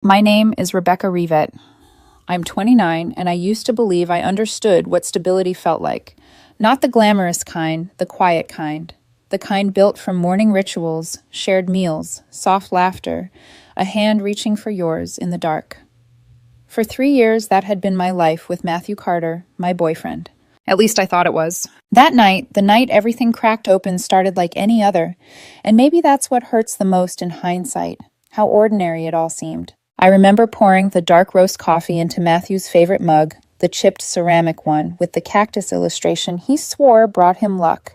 My name is Rebecca Rivet. I'm 29, and I used to believe I understood what stability felt like. Not the glamorous kind, the quiet kind. The kind built from morning rituals, shared meals, soft laughter, a hand reaching for yours in the dark. For 3 years, that had been my life with Matthew Carter, my boyfriend. At least I thought it was. That night, the night everything cracked open, started like any other. And maybe that's what hurts the most in hindsight, how ordinary it all seemed. I remember pouring the dark roast coffee into Matthew's favorite mug, the chipped ceramic one, with the cactus illustration he swore brought him luck.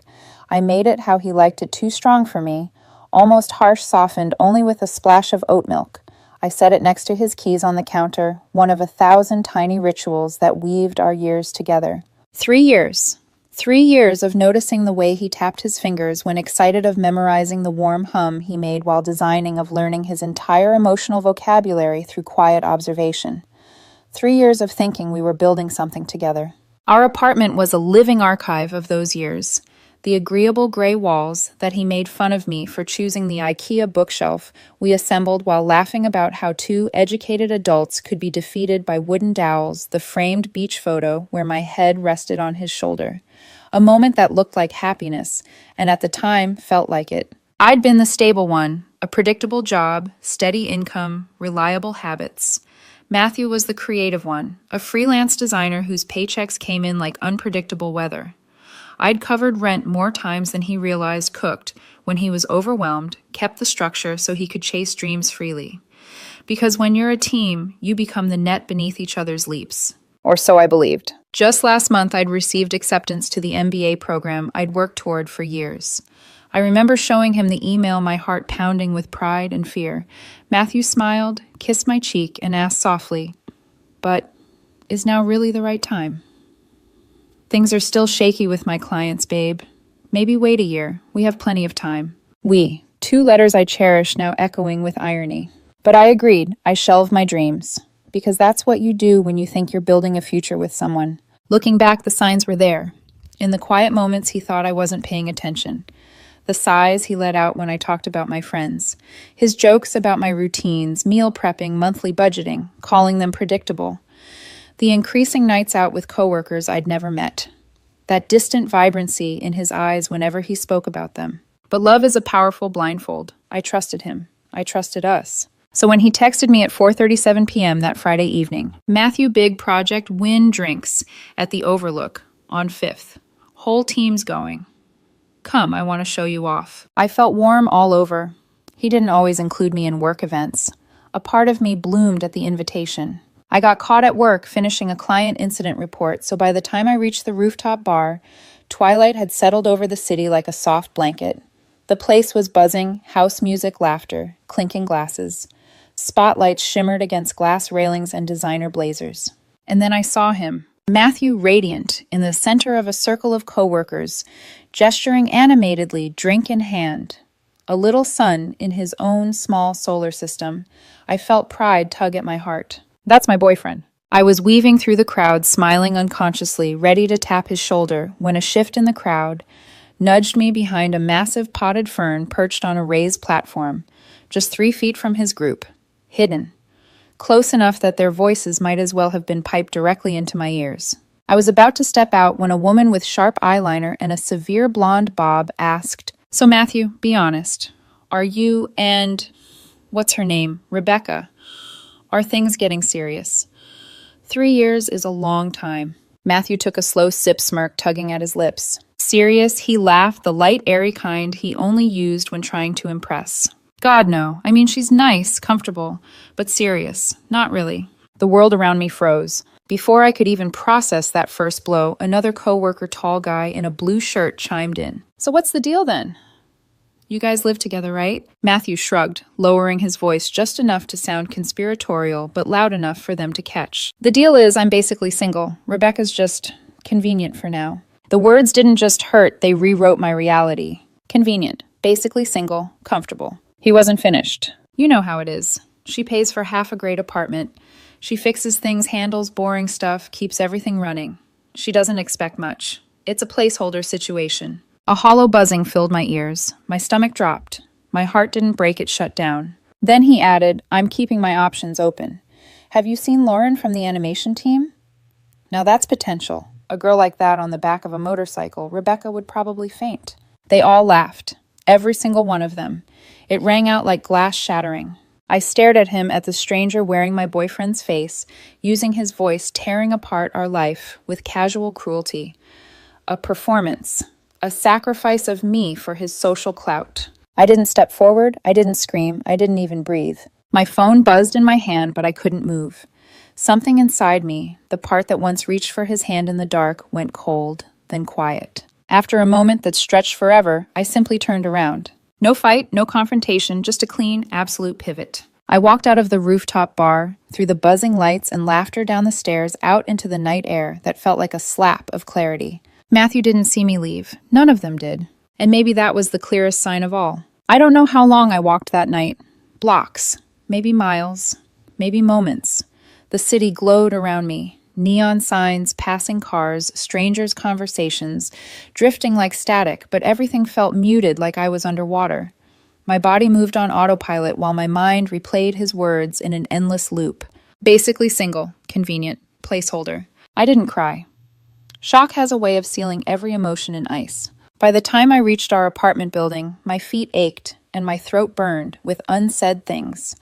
I made it how he liked it, too strong for me, almost harsh softened only with a splash of oat milk. I set it next to his keys on the counter, one of 1,000 tiny rituals that weaved our years together. 3 years. 3 years of noticing the way he tapped his fingers when excited, of memorizing the warm hum he made while designing, of learning his entire emotional vocabulary through quiet observation. 3 years of thinking we were building something together. Our apartment was a living archive of those years. The agreeable gray walls that he made fun of me for choosing the IKEA bookshelf we assembled while laughing about how two educated adults could be defeated by wooden dowels, the framed beach photo where my head rested on his shoulder. A moment that looked like happiness, and at the time felt like it. I'd been the stable one, a predictable job, steady income, reliable habits. Matthew was the creative one, a freelance designer whose paychecks came in like unpredictable weather. I'd covered rent more times than he realized, cooked when he was overwhelmed, kept the structure so he could chase dreams freely. Because when you're a team, you become the net beneath each other's leaps. Or so I believed. Just last month, I'd received acceptance to the MBA program I'd worked toward for years. I remember showing him the email, my heart pounding with pride and fear. Matthew smiled, kissed my cheek, and asked softly, "But is now really the right time?" "Things are still shaky with my clients, babe. Maybe wait a year. We have plenty of time." We, 2 letters I cherish now echoing with irony. But I agreed. I shelved my dreams. Because that's what you do when you think you're building a future with someone. Looking back, the signs were there. In the quiet moments, he thought I wasn't paying attention. The sighs he let out when I talked about my friends. His jokes about my routines, meal prepping, monthly budgeting, calling them predictable. The increasing nights out with coworkers I'd never met. That distant vibrancy in his eyes whenever he spoke about them. But love is a powerful blindfold. I trusted him. I trusted us. So when he texted me at 4:37 p.m. that Friday evening, "Matthew, big project, win drinks at the Overlook on 5th. Whole team's going. Come, I want to show you off." I felt warm all over. He didn't always include me in work events. A part of me bloomed at the invitation. I got caught at work finishing a client incident report, so by the time I reached the rooftop bar, twilight had settled over the city like a soft blanket. The place was buzzing, house music, laughter, clinking glasses. Spotlights shimmered against glass railings and designer blazers. And then I saw him, Matthew, radiant, in the center of a circle of coworkers, gesturing animatedly, drink in hand. A little sun in his own small solar system. I felt pride tug at my heart. That's my boyfriend. I was weaving through the crowd, smiling unconsciously, ready to tap his shoulder, when a shift in the crowd nudged me behind a massive potted fern perched on a raised platform, just 3 feet from his group. Hidden. Close enough that their voices might as well have been piped directly into my ears. I was about to step out when a woman with sharp eyeliner and a severe blonde bob asked, "So Matthew, be honest. Are you and... what's her name? Rebecca? Are things getting serious?" 3 years is a long time. Matthew took a slow sip, smirk tugging at his lips. Serious, he laughed, the light, airy kind he only used when trying to impress. "God, no. I mean, she's nice, comfortable, but serious. Not really." The world around me froze. Before I could even process that first blow, another coworker, tall guy in a blue shirt, chimed in. "So what's the deal then? You guys live together, right?" Matthew shrugged, lowering his voice just enough to sound conspiratorial, but loud enough for them to catch. "The deal is I'm basically single. Rebecca's just convenient for now." The words didn't just hurt, they rewrote my reality. Convenient, basically single, comfortable. He wasn't finished. "You know how it is. She pays for half a great apartment. She fixes things, handles boring stuff, keeps everything running. She doesn't expect much. It's a placeholder situation." A hollow buzzing filled my ears. My stomach dropped. My heart didn't break, it shut down. Then he added, I'm keeping my options open. Have you seen Lauren from the animation team? Now that's potential. A girl like that on the back of a motorcycle, Rebecca would probably faint. They all laughed. Every single one of them. It rang out like glass shattering. I stared at him, at the stranger wearing my boyfriend's face, using his voice tearing apart our life with casual cruelty. A performance. A sacrifice of me for his social clout. I didn't step forward, I didn't scream, I didn't even breathe. My phone buzzed in my hand, but I couldn't move. Something inside me, the part that once reached for his hand in the dark, went cold, then quiet. After a moment that stretched forever, I simply turned around. No fight, no confrontation, just a clean, absolute pivot. I walked out of the rooftop bar, through the buzzing lights and laughter down the stairs, out into the night air that felt like a slap of clarity. Matthew didn't see me leave. None of them did. And maybe that was the clearest sign of all. I don't know how long I walked that night. Blocks, maybe miles, maybe moments. The city glowed around me. Neon signs, passing cars, strangers' conversations, drifting like static, but everything felt muted like I was underwater. My body moved on autopilot while my mind replayed his words in an endless loop. Basically single, convenient, placeholder. I didn't cry. Shock has a way of sealing every emotion in ice. By the time I reached our apartment building, my feet ached and my throat burned with unsaid things.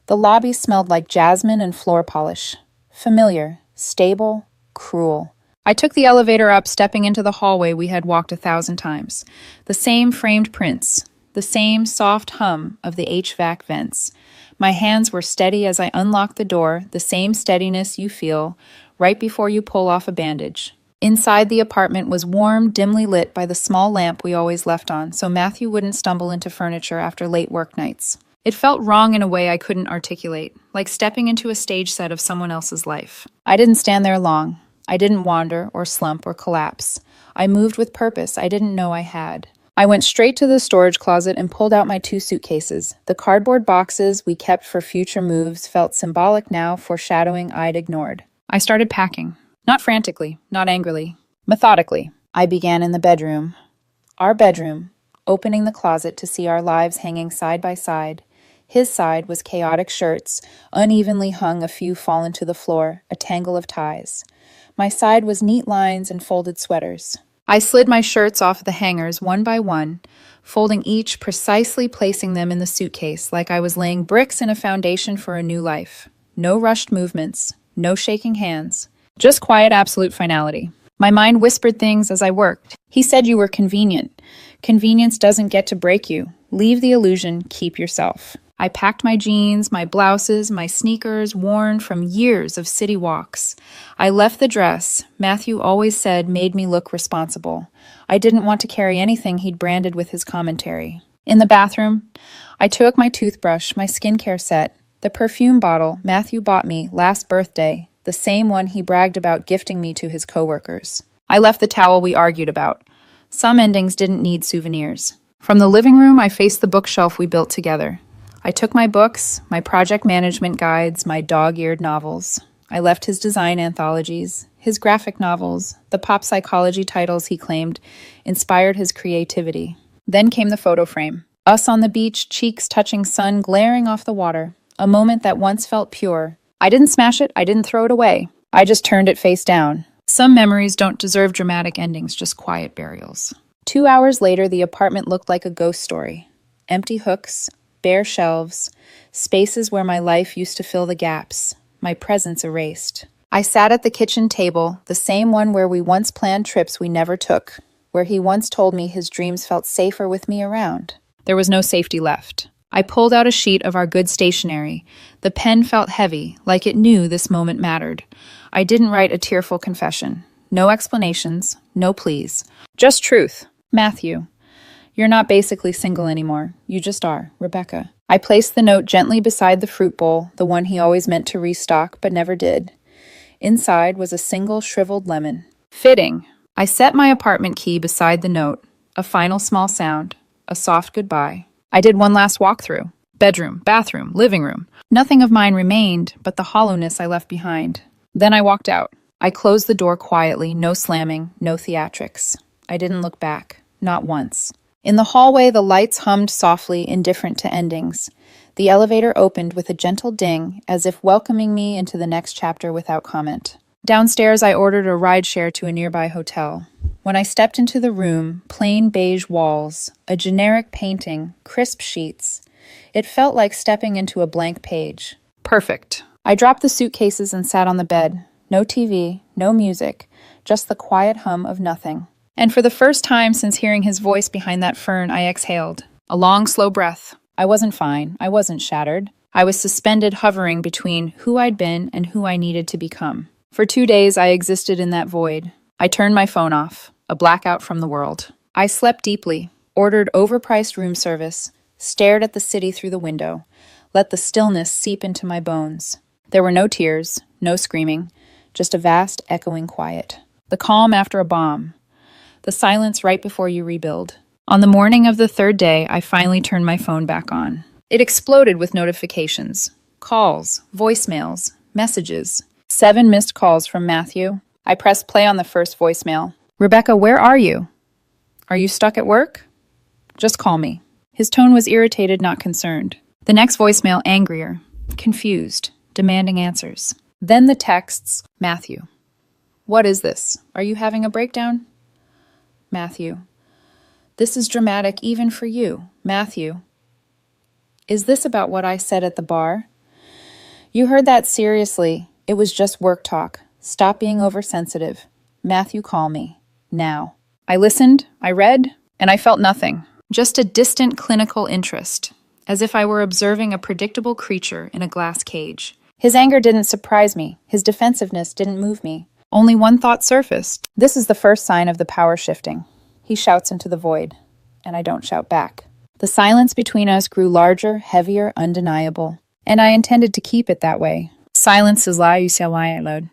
The lobby smelled like jasmine and floor polish. Familiar, stable, cruel. I took the elevator up, stepping into the hallway we had walked 1,000 times. The same framed prints, the same soft hum of the HVAC vents. My hands were steady as I unlocked the door, the same steadiness you feel right before you pull off a bandage. Inside the apartment was warm, dimly lit by the small lamp we always left on, so Matthew wouldn't stumble into furniture after late work nights. It felt wrong in a way I couldn't articulate, like stepping into a stage set of someone else's life. I didn't stand there long. I didn't wander or slump or collapse. I moved with purpose I didn't know I had. I went straight to the storage closet and pulled out my 2 suitcases. The cardboard boxes we kept for future moves felt symbolic now, foreshadowing I'd ignored. I started packing. Not frantically, not angrily. Methodically. I began in the bedroom. Our bedroom, opening the closet to see our lives hanging side by side. His side was chaotic shirts, unevenly hung, a few fallen to the floor, a tangle of ties. My side was neat lines and folded sweaters. I slid my shirts off the hangers one by one, folding each, precisely placing them in the suitcase like I was laying bricks in a foundation for a new life. No rushed movements, no shaking hands, just quiet, absolute finality. My mind whispered things as I worked. He said you were convenient. Convenience doesn't get to break you. Leave the illusion, keep yourself. I packed my jeans, my blouses, my sneakers, worn from years of city walks. I left the dress, Matthew always said made me look responsible. I didn't want to carry anything he'd branded with his commentary. In the bathroom, I took my toothbrush, my skincare set, the perfume bottle Matthew bought me last birthday, the same one he bragged about gifting me to his coworkers. I left the towel we argued about. Some endings didn't need souvenirs. From the living room, I faced the bookshelf we built together. I took my books, my project management guides, my dog-eared novels. I left his design anthologies, his graphic novels, the pop psychology titles he claimed inspired his creativity. Then came the photo frame. Us on the beach, cheeks touching sun glaring off the water. A moment that once felt pure. I didn't smash it, I didn't throw it away. I just turned it face down. Some memories don't deserve dramatic endings, just quiet burials. 2 hours later, the apartment looked like a ghost story. Empty hooks, bare shelves, spaces where my life used to fill the gaps, my presence erased. I sat at the kitchen table, the same one where we once planned trips we never took, where he once told me his dreams felt safer with me around. There was no safety left. I pulled out a sheet of our good stationery. The pen felt heavy, like it knew this moment mattered. I didn't write a tearful confession. No explanations, no pleas. Just truth. Matthew. You're not basically single anymore. You just are, Rebecca. I placed the note gently beside the fruit bowl, the one he always meant to restock but never did. Inside was a single shriveled lemon. Fitting. I set my apartment key beside the note. A final small sound. A soft goodbye. I did one last walkthrough. Bedroom, bathroom, living room. Nothing of mine remained but the hollowness I left behind. Then I walked out. I closed the door quietly, no slamming, no theatrics. I didn't look back. Not once. In the hallway, the lights hummed softly, indifferent to endings. The elevator opened with a gentle ding, as if welcoming me into the next chapter without comment. Downstairs, I ordered a rideshare to a nearby hotel. When I stepped into the room, plain beige walls, a generic painting, crisp sheets, it felt like stepping into a blank page. Perfect. I dropped the suitcases and sat on the bed. No TV, no music, just the quiet hum of nothing. And for the first time since hearing his voice behind that fern, I exhaled. A long, slow breath. I wasn't fine. I wasn't shattered. I was suspended, hovering between who I'd been and who I needed to become. For 2 days, I existed in that void. I turned my phone off, a blackout from the world. I slept deeply, ordered overpriced room service, stared at the city through the window, let the stillness seep into my bones. There were no tears, no screaming, just a vast, echoing quiet. The calm after a bomb. The silence right before you rebuild. On the morning of the third day, I finally turned my phone back on. It exploded with notifications. Calls, voicemails, messages. 7 missed calls from Matthew. I pressed play on the first voicemail. "Rebecca, where are you? Are you stuck at work? Just call me." His tone was irritated, not concerned. The next voicemail, angrier, confused, demanding answers. Then the texts, "Matthew, what is this? Are you having a breakdown? Matthew, this is dramatic even for you. Matthew, is this about what I said at the bar? You heard that seriously. It was just work talk. Stop being oversensitive. Matthew, call me. Now." I listened, I read, and I felt nothing. Just a distant clinical interest, as if I were observing a predictable creature in a glass cage. His anger didn't surprise me. His defensiveness didn't move me. Only one thought surfaced. This is the first sign of the power shifting. He shouts into the void, and I don't shout back. The silence between us grew larger, heavier, undeniable, and I intended to keep it that way. Silence is loud.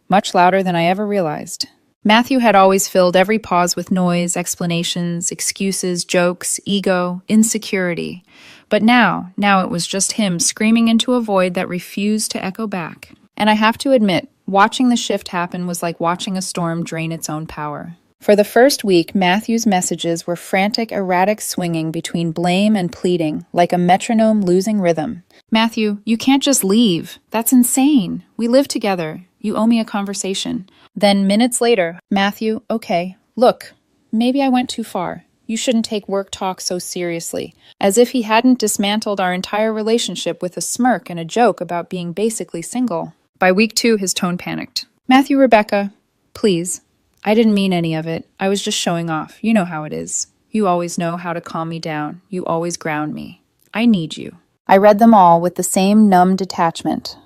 Much louder than I ever realized. Matthew had always filled every pause with noise, explanations, excuses, jokes, ego, insecurity. But now it was just him screaming into a void that refused to echo back. And I have to admit, watching the shift happen was like watching a storm drain its own power. For the first week, Matthew's messages were frantic, erratic swinging between blame and pleading, like a metronome losing rhythm. "Matthew, you can't just leave. That's insane. We live together. You owe me a conversation." Then, minutes later, "Matthew, okay, look, maybe I went too far. You shouldn't take work talk so seriously." As if he hadn't dismantled our entire relationship with a smirk and a joke about being basically single. By week 2, his tone panicked. "Matthew, Rebecca, please. I didn't mean any of it. I was just showing off. You know how it is. You always know how to calm me down. You always ground me. I need you." I read them all with the same numb detachment.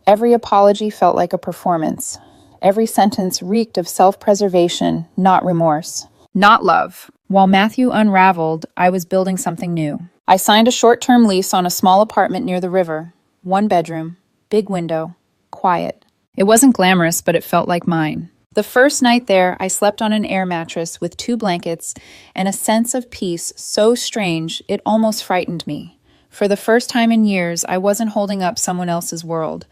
Every apology felt like a performance. Every sentence reeked of self-preservation, not remorse. Not love. While Matthew unraveled, I was building something new. I signed a short-term lease on a small apartment near the river. 1 bedroom, big window, quiet. It wasn't glamorous, but it felt like mine. The first night there, I slept on an air mattress with 2 blankets and a sense of peace so strange it almost frightened me. For the first time in years, I wasn't holding up someone else's world.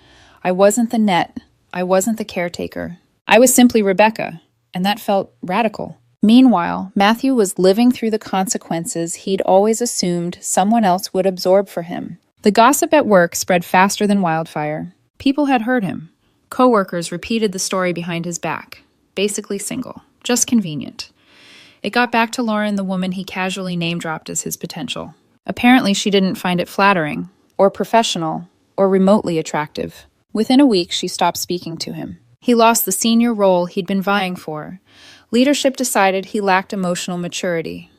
I wasn't the net. I wasn't the caretaker. I was simply Rebecca, and that felt radical. Meanwhile, Matthew was living through the consequences he'd always assumed someone else would absorb for him. The gossip at work spread faster than wildfire. People had heard him. Coworkers repeated the story behind his back. Basically single. Just convenient. It got back to Lauren, the woman he casually name-dropped as his potential. Apparently, she didn't find it flattering, or professional, or remotely attractive. Within a week, she stopped speaking to him. He lost the senior role he'd been vying for. Leadership decided he lacked emotional maturity.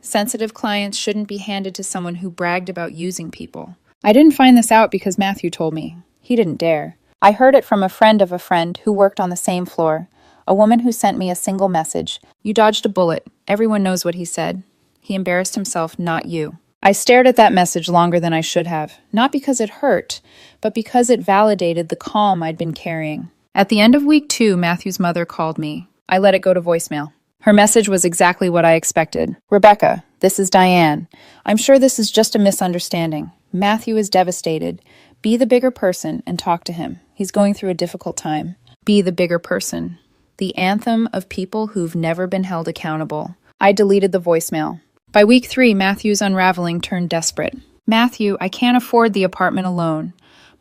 Sensitive clients shouldn't be handed to someone who bragged about using people. I didn't find this out because Matthew told me. He didn't dare. I heard it from a friend of a friend who worked on the same floor, a woman who sent me a single message. "You dodged a bullet. Everyone knows what he said. He embarrassed himself, not you." I stared at that message longer than I should have, not because it hurt, but because it validated the calm I'd been carrying. At the end of week 2, Matthew's mother called me. I let it go to voicemail. Her message was exactly what I expected. "Rebecca, this is Diane. I'm sure this is just a misunderstanding. Matthew is devastated. Be the bigger person and talk to him. He's going through a difficult time." Be the bigger person. The anthem of people who've never been held accountable. I deleted the voicemail. By week 3, Matthew's unraveling turned desperate. Matthew, I can't afford the apartment alone.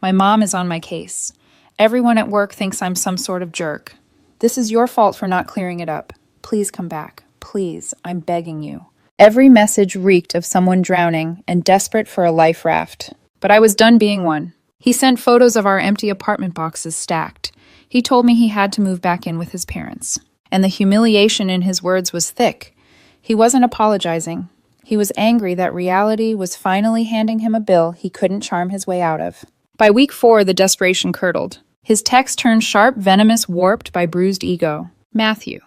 My mom is on my case. Everyone at work thinks I'm some sort of jerk. This is your fault for not clearing it up. Please come back. Please, I'm begging you. Every message reeked of someone drowning and desperate for a life raft. But I was done being one. He sent photos of our empty apartment boxes stacked. He told me he had to move back in with his parents. And the humiliation in his words was thick. He wasn't apologizing. He was angry that reality was finally handing him a bill he couldn't charm his way out of. By week 4, the desperation curdled. His text turned sharp, venomous, warped by bruised ego. Matthew,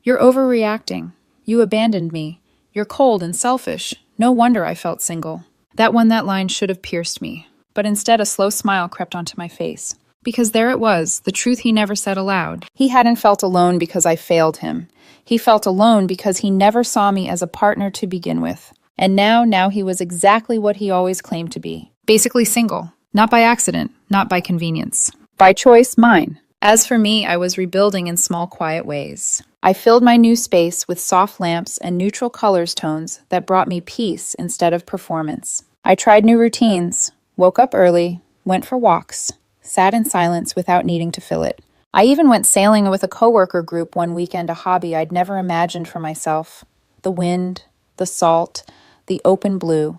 you're overreacting. You abandoned me. You're cold and selfish. No wonder I felt single. That line should have pierced me. But instead, a slow smile crept onto my face. Because there it was, the truth he never said aloud. He hadn't felt alone because I failed him. He felt alone because he never saw me as a partner to begin with. And now he was exactly what he always claimed to be. Basically single. Not by accident, not by convenience. By choice, mine. As for me, I was rebuilding in small, quiet ways. I filled my new space with soft lamps and neutral colors tones that brought me peace instead of performance. I tried new routines, woke up early, went for walks, sat in silence without needing to fill it. I even went sailing with a coworker group one weekend, a hobby I'd never imagined for myself. The wind, the salt, the open blue.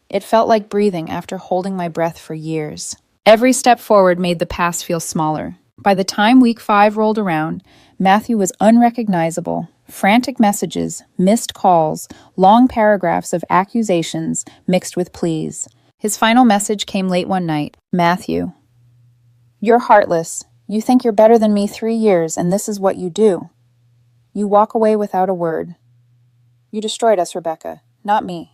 It felt like breathing after holding my breath for years. Every step forward made the past feel smaller. By the time week 5 rolled around, Matthew was unrecognizable. Frantic messages, missed calls, long paragraphs of accusations mixed with pleas. His final message came late one night. Matthew, you're heartless. You think you're better than me 3 years, and this is what you do. You walk away without a word. You destroyed us, Rebecca, not me.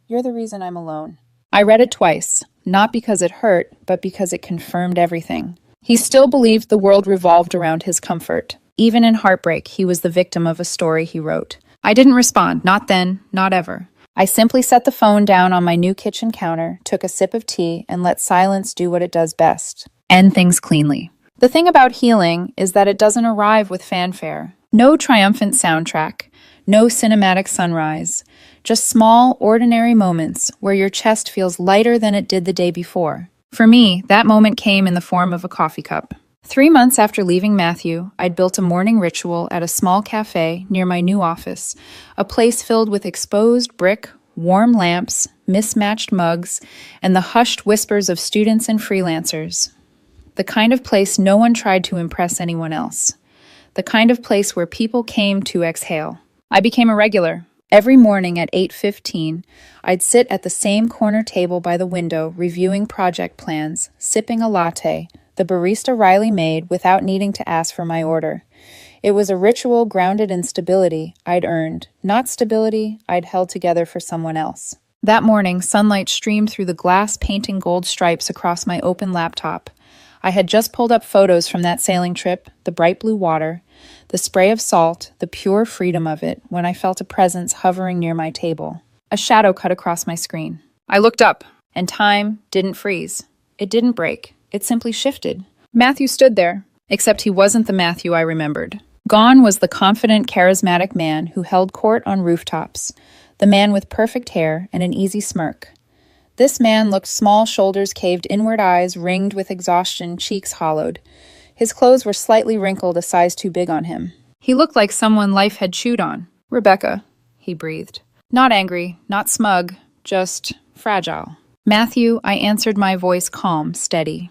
You're the reason I'm alone. I read it twice, not because it hurt, but because it confirmed everything. He still believed the world revolved around his comfort. Even in heartbreak, he was the victim of a story he wrote. I didn't respond, not then, not ever. I simply set the phone down on my new kitchen counter, took a sip of tea, and let silence do what it does best. End things cleanly. The thing about healing is that it doesn't arrive with fanfare. No triumphant soundtrack. No cinematic sunrise. Just small, ordinary moments where your chest feels lighter than it did the day before. For me, that moment came in the form of a coffee cup. 3 months after leaving Matthew, I'd built a morning ritual at a small cafe near my new office, a place filled with exposed brick, warm lamps, mismatched mugs, and the hushed whispers of students and freelancers. The kind of place no one tried to impress anyone else. The kind of place where people came to exhale. I became a regular. Every morning at 8:15, I'd sit at the same corner table by the window reviewing project plans, sipping a latte, the barista Riley made without needing to ask for my order. It was a ritual grounded in stability I'd earned, not stability I'd held together for someone else. That morning, sunlight streamed through the glass painting gold stripes across my open laptop. I had just pulled up photos from that sailing trip, the bright blue water, the spray of salt, the pure freedom of it, when I felt a presence hovering near my table. A shadow cut across my screen. I looked up, and time didn't freeze. It didn't break. It simply shifted. Matthew stood there, except he wasn't the Matthew I remembered. Gone was the confident, charismatic man who held court on rooftops, the man with perfect hair and an easy smirk. This man looked small, shoulders caved, inward eyes ringed with exhaustion, cheeks hollowed. His clothes were slightly wrinkled, a size too big on him. He looked like someone life had chewed on. Rebecca, he breathed. Not angry, not smug, just fragile. Matthew, I answered, my voice calm, steady.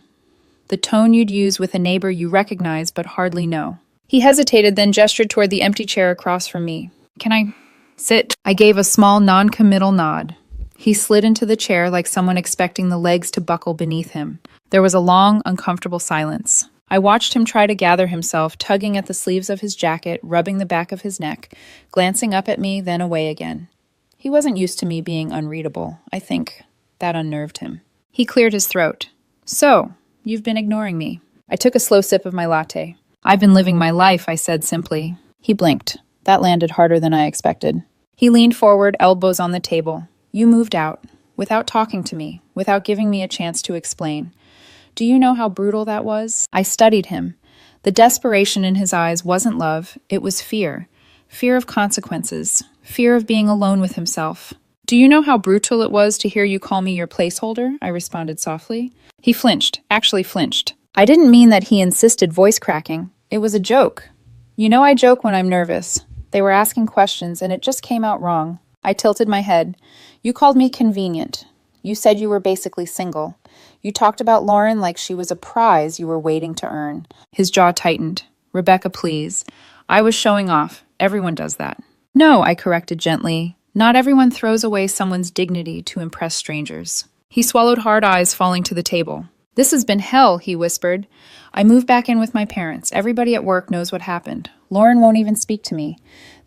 The tone you'd use with a neighbor you recognize but hardly know. He hesitated, then gestured toward the empty chair across from me. Can I sit? I gave a small, non-committal nod. He slid into the chair like someone expecting the legs to buckle beneath him. There was a long, uncomfortable silence. I watched him try to gather himself, tugging at the sleeves of his jacket, rubbing the back of his neck, glancing up at me, then away again. He wasn't used to me being unreadable. I think that unnerved him. He cleared his throat. So, you've been ignoring me. I took a slow sip of my latte. I've been living my life, I said simply. He blinked. That landed harder than I expected. He leaned forward, elbows on the table. You moved out, without talking to me, without giving me a chance to explain. Do you know how brutal that was? I studied him. The desperation in his eyes wasn't love, it was fear. Fear of consequences. Fear of being alone with himself. Do you know how brutal it was to hear you call me your placeholder? I responded softly. He flinched, actually flinched. I didn't mean that he insisted, voice cracking. It was a joke. You know I joke when I'm nervous. They were asking questions, and it just came out wrong. I tilted my head. You called me convenient. You said you were basically single. You talked about Lauren like she was a prize you were waiting to earn. His jaw tightened. Rebecca, please. I was showing off. Everyone does that. No, I corrected gently. Not everyone throws away someone's dignity to impress strangers. He swallowed hard, eyes falling to the table. This has been hell, he whispered. I moved back in with my parents. Everybody at work knows what happened. Lauren won't even speak to me.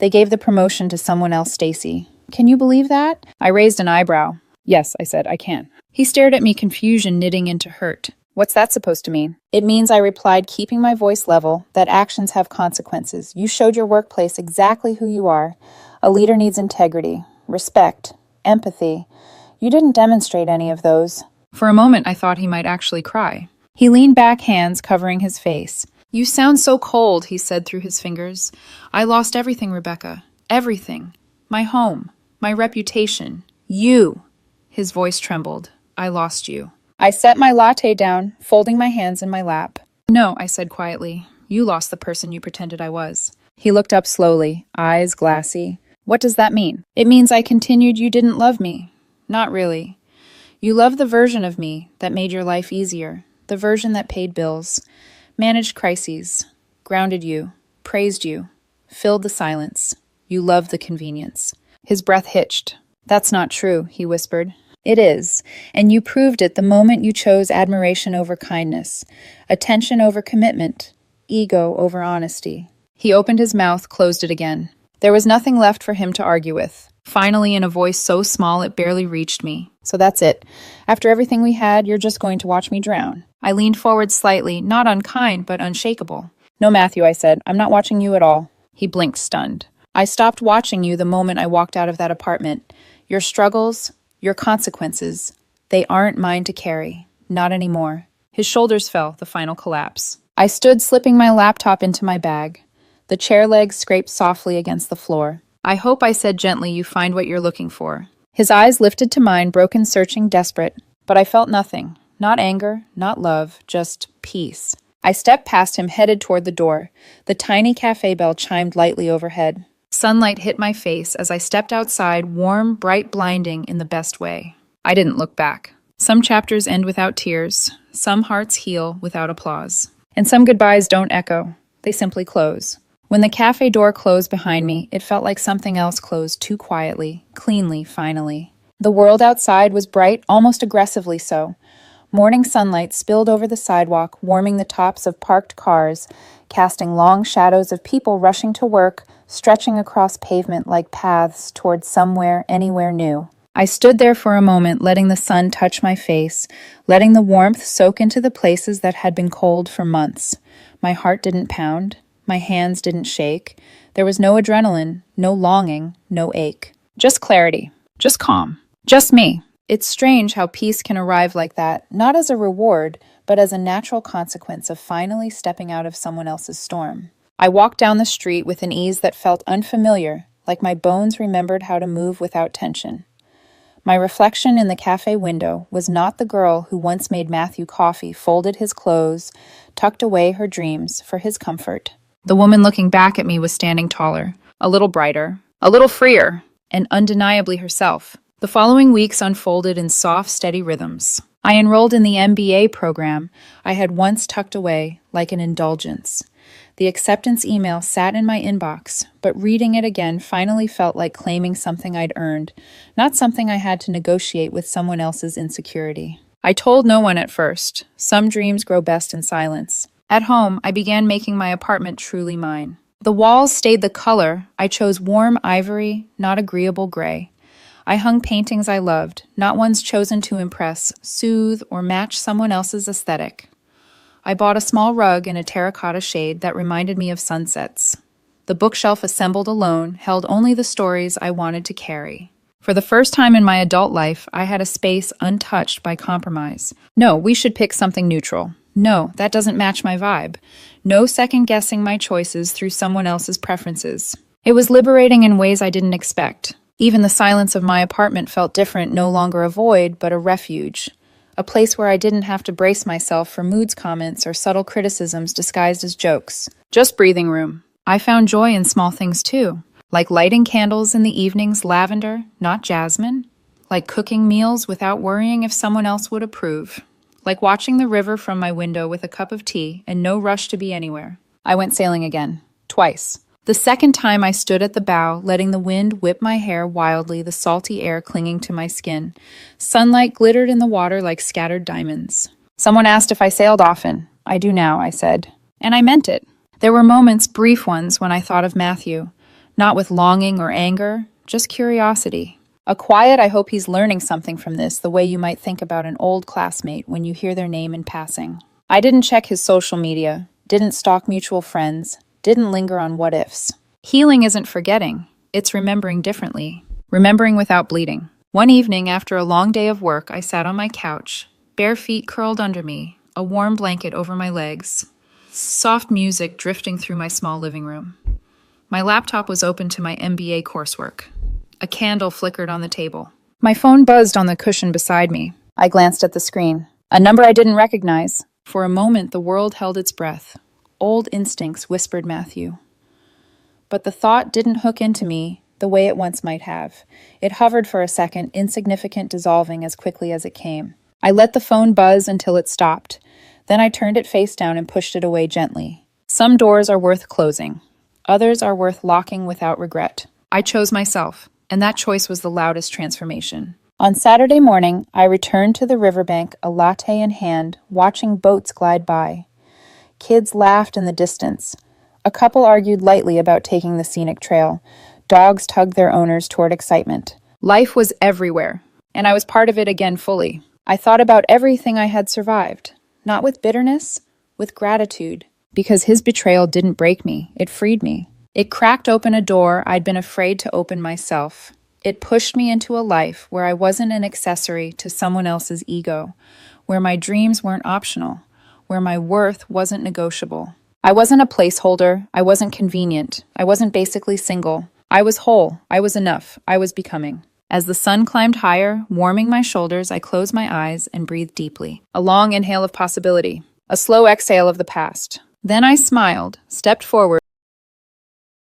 They gave the promotion to someone else, Stacy. Can you believe that? I raised an eyebrow. Yes, I said, I can. He stared at me, confusion knitting into hurt. What's that supposed to mean? It means, I replied, keeping my voice level, that actions have consequences. You showed your workplace exactly who you are. A leader needs integrity, respect, empathy. You didn't demonstrate any of those. For a moment, I thought he might actually cry. He leaned back, hands covering his face. You sound so cold, he said through his fingers. I lost everything, Rebecca. Everything. My home. My reputation. You. His voice trembled. I lost you. I set my latte down, folding my hands in my lap. No, I said quietly. You lost the person you pretended I was. He looked up slowly, eyes glassy. What does that mean? It means, I continued, you didn't love me. Not really. You loved the version of me that made your life easier, the version that paid bills, managed crises, grounded you, praised you, filled the silence. You loved the convenience. His breath hitched. That's not true, he whispered. It is, and you proved it the moment you chose admiration over kindness, attention over commitment, ego over honesty. He opened his mouth, closed it again. There was nothing left for him to argue with. Finally, in a voice so small it barely reached me. So that's it. After everything we had, you're just going to watch me drown. I leaned forward slightly, not unkind, but unshakable. No, Matthew, I said. I'm not watching you at all. He blinked, stunned. I stopped watching you the moment I walked out of that apartment. Your struggles, your consequences, they aren't mine to carry. Not anymore. His shoulders fell, the final collapse. I stood, slipping my laptop into my bag. The chair legs scraped softly against the floor. I hope, I said gently, you find what you're looking for. His eyes lifted to mine, broken, searching, desperate. But I felt nothing. Not anger, not love, just peace. I stepped past him, headed toward the door. The tiny cafe bell chimed lightly overhead. Sunlight hit my face as I stepped outside, warm, bright, blinding in the best way. I didn't look back. Some chapters end without tears. Some hearts heal without applause. And some goodbyes don't echo. They simply close. When the cafe door closed behind me, it felt like something else closed too quietly, cleanly, finally. The world outside was bright, almost aggressively so. Morning sunlight spilled over the sidewalk, warming the tops of parked cars, casting long shadows of people rushing to work, stretching across pavement like paths toward somewhere, anywhere new. I stood there for a moment, letting the sun touch my face, letting the warmth soak into the places that had been cold for months. My heart didn't pound. My hands didn't shake. There was no adrenaline, no longing, no ache. Just clarity. Just calm. Just me. It's strange how peace can arrive like that, not as a reward, but as a natural consequence of finally stepping out of someone else's storm. I walked down the street with an ease that felt unfamiliar, like my bones remembered how to move without tension. My reflection in the cafe window was not the girl who once made Matthew coffee, folded his clothes, tucked away her dreams for his comfort. The woman looking back at me was standing taller, a little brighter, a little freer, and undeniably herself. The following weeks unfolded in soft, steady rhythms. I enrolled in the MBA program I had once tucked away like an indulgence. The acceptance email sat in my inbox, but reading it again finally felt like claiming something I'd earned, not something I had to negotiate with someone else's insecurity. I told no one at first. Some dreams grow best in silence. At home, I began making my apartment truly mine. The walls stayed the color. I chose warm ivory, not agreeable gray. I hung paintings I loved, not ones chosen to impress, soothe, or match someone else's aesthetic. I bought a small rug in a terracotta shade that reminded me of sunsets. The bookshelf assembled alone held only the stories I wanted to carry. For the first time in my adult life, I had a space untouched by compromise. No, we should pick something neutral. No, that doesn't match my vibe. No second-guessing my choices through someone else's preferences. It was liberating in ways I didn't expect. Even the silence of my apartment felt different, no longer a void, but a refuge. A place where I didn't have to brace myself for moods comments or subtle criticisms disguised as jokes. Just breathing room. I found joy in small things too, like lighting candles in the evenings, lavender, not jasmine. Like cooking meals without worrying if someone else would approve. Like watching the river from my window with a cup of tea and no rush to be anywhere. I went sailing again. Twice. The second time I stood at the bow, letting the wind whip my hair wildly, the salty air clinging to my skin. Sunlight glittered in the water like scattered diamonds. Someone asked if I sailed often. I do now, I said. And I meant it. There were moments, brief ones, when I thought of Matthew. Not with longing or anger, just curiosity. A quiet, I hope he's learning something from this, the way you might think about an old classmate when you hear their name in passing. I didn't check his social media, didn't stalk mutual friends, didn't linger on what-ifs. Healing isn't forgetting, it's remembering differently, remembering without bleeding. One evening, after a long day of work, I sat on my couch, bare feet curled under me, a warm blanket over my legs, soft music drifting through my small living room. My laptop was open to my MBA coursework. A candle flickered on the table. My phone buzzed on the cushion beside me. I glanced at the screen. A number I didn't recognize. For a moment, the world held its breath. Old instincts, whispered Matthew. But the thought didn't hook into me the way it once might have. It hovered for a second, insignificant, dissolving as quickly as it came. I let the phone buzz until it stopped. Then I turned it face down and pushed it away gently. Some doors are worth closing. Others are worth locking without regret. I chose myself. And that choice was the loudest transformation. On Saturday morning, I returned to the riverbank, a latte in hand, watching boats glide by. Kids laughed in the distance. A couple argued lightly about taking the scenic trail. Dogs tugged their owners toward excitement. Life was everywhere, and I was part of it again fully. I thought about everything I had survived, not with bitterness, with gratitude, because his betrayal didn't break me, it freed me. It cracked open a door I'd been afraid to open myself. It pushed me into a life where I wasn't an accessory to someone else's ego, where my dreams weren't optional, where my worth wasn't negotiable. I wasn't a placeholder, I wasn't convenient, I wasn't basically single. I was whole, I was enough, I was becoming. As the sun climbed higher, warming my shoulders, I closed my eyes and breathed deeply. A long inhale of possibility, a slow exhale of the past. Then I smiled, stepped forward,